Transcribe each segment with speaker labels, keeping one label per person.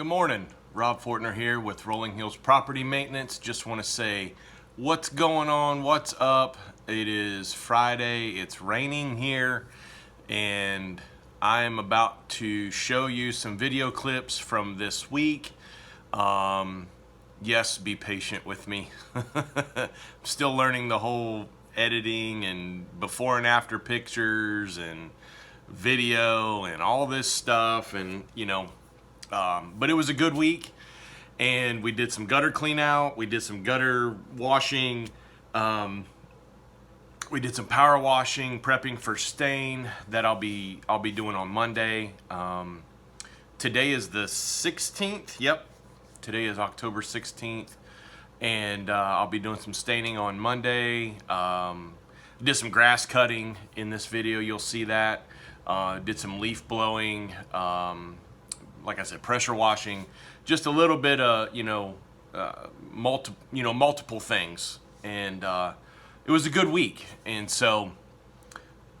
Speaker 1: Good morning, Rob Fortner here with Rolling Hills Property Maintenance. Just want to say what's going on, what's up. It is Friday, it's raining here, and I'm about to show you some video clips from this week. Yes, be patient with me. I'm still learning the whole editing and before and after pictures and video and all this stuff, and but it was a good week, and we did some gutter clean out, we did some gutter washing, we did some power washing, prepping for stain that I'll be doing on Monday. Today is the 16th. Yep, today is October 16th, and I'll be doing some staining on Monday. Did some grass cutting in this video, you'll see that. Did some leaf blowing, like I said, pressure washing, just a little bit of multiple things, and it was a good week. And so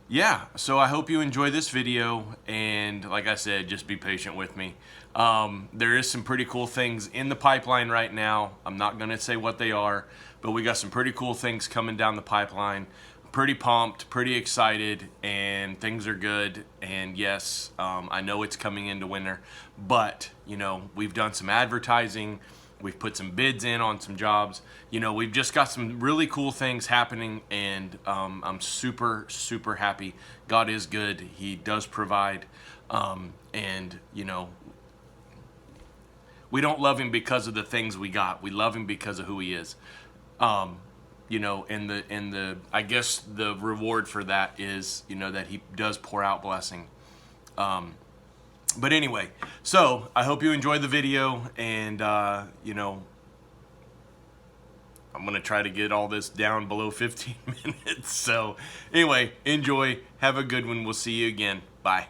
Speaker 1: yeah, so I hope you enjoy this video, and like I said, just be patient with me. There is some pretty cool things in the pipeline right now. I'm not gonna say what they are, but we got some pretty cool things coming down the pipeline. Pretty pumped, pretty excited, and things are good. And yes, I know it's coming into winter, but we've done some advertising, we've put some bids in on some jobs. We've just got some really cool things happening, and I'm super happy. God is good, He does provide, and we don't love Him because of the things we got. We love Him because of who He is. And I guess the reward for that is, that He does pour out blessing. But anyway, so I hope you enjoyed the video, and I'm gonna try to get all this down below 15 minutes. So anyway, enjoy, have a good one. We'll see you again. Bye.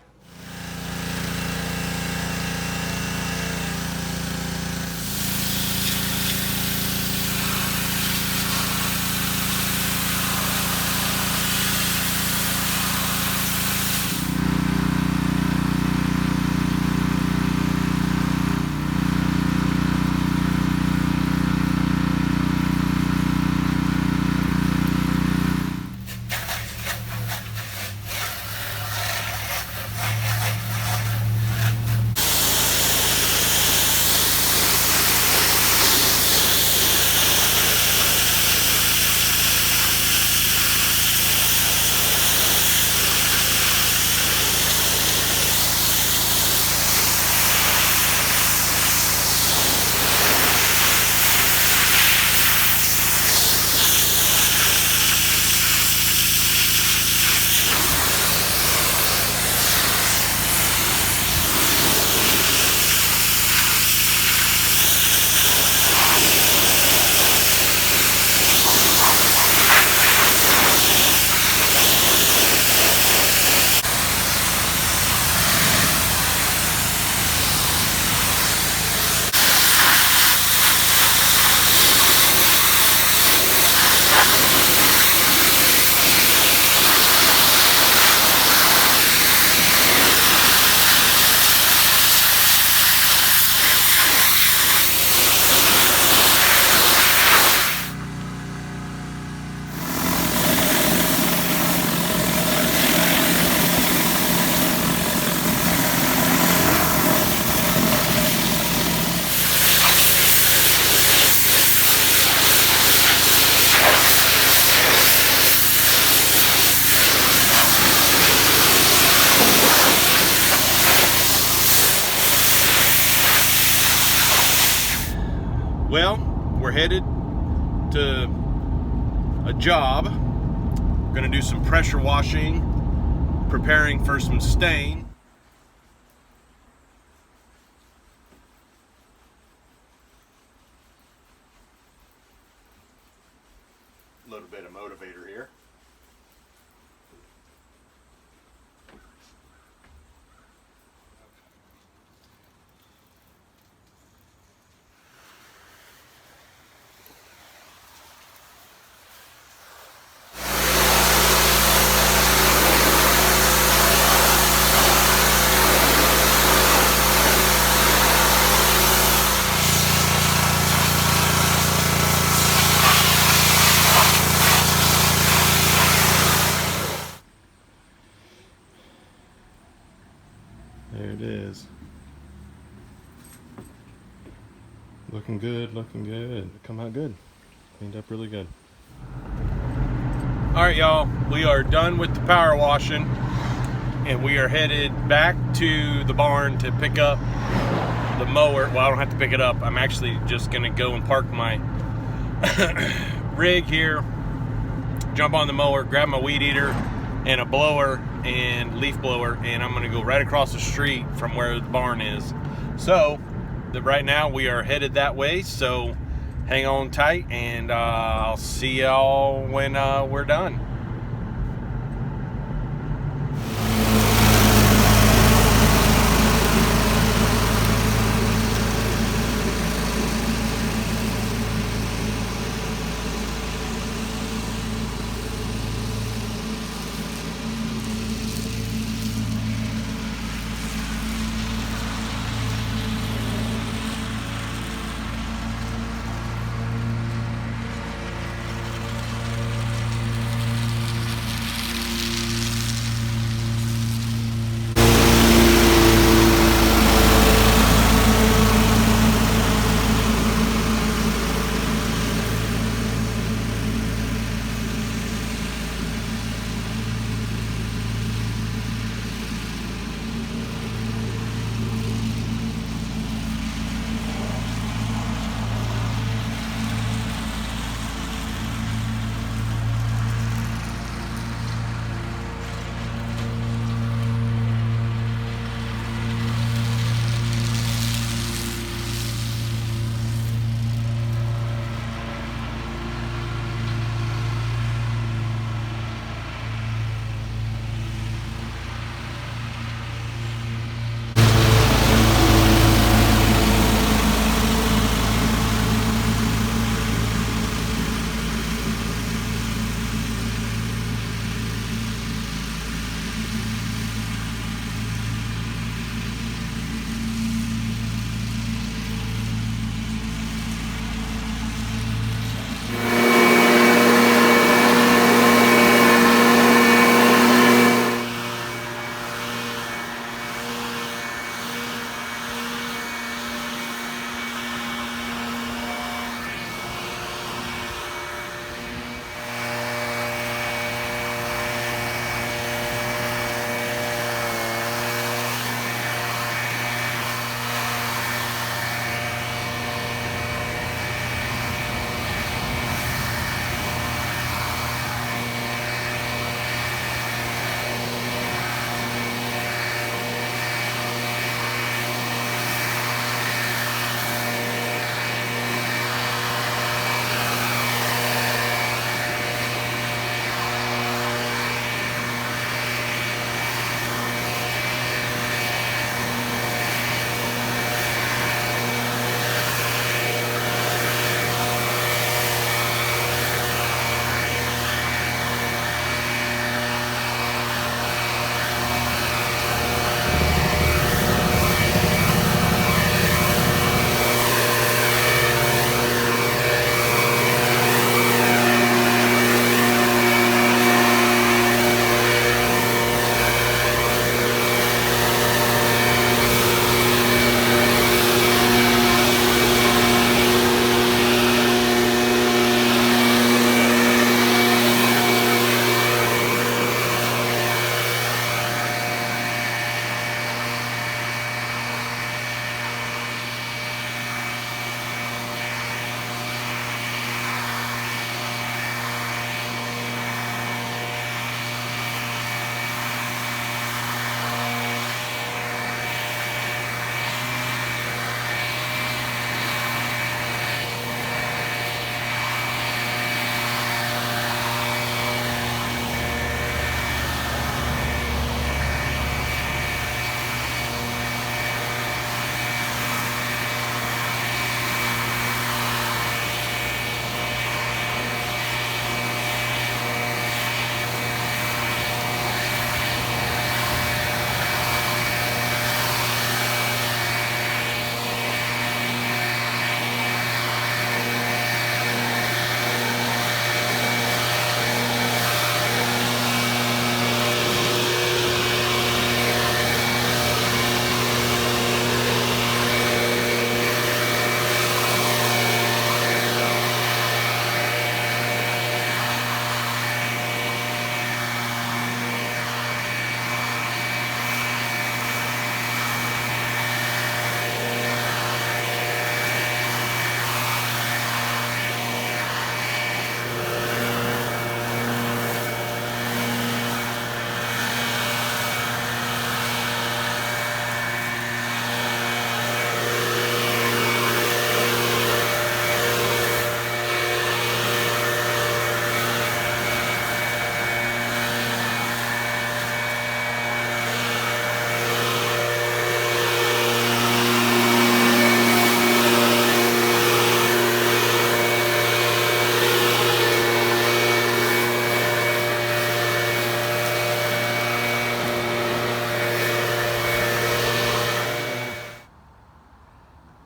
Speaker 1: Well, we're headed to a job. We're gonna do some pressure washing, preparing for some stain. A little bit of motivator here. it is. Looking good, looking good. Come out good. Cleaned up really good. All right, y'all, we are done with the power washing and we are headed back to the barn to pick up the mower. Well, I don't have to pick it up. I'm actually just gonna go and park my rig here, jump on the mower, grab my weed eater and a blower and leaf blower, and I'm gonna go right across the street from where the barn is. So right now we are headed that way, so hang on tight, and I'll see y'all when we're done.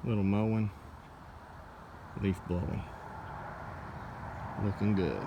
Speaker 1: Little mowing, leaf blowing. Looking good.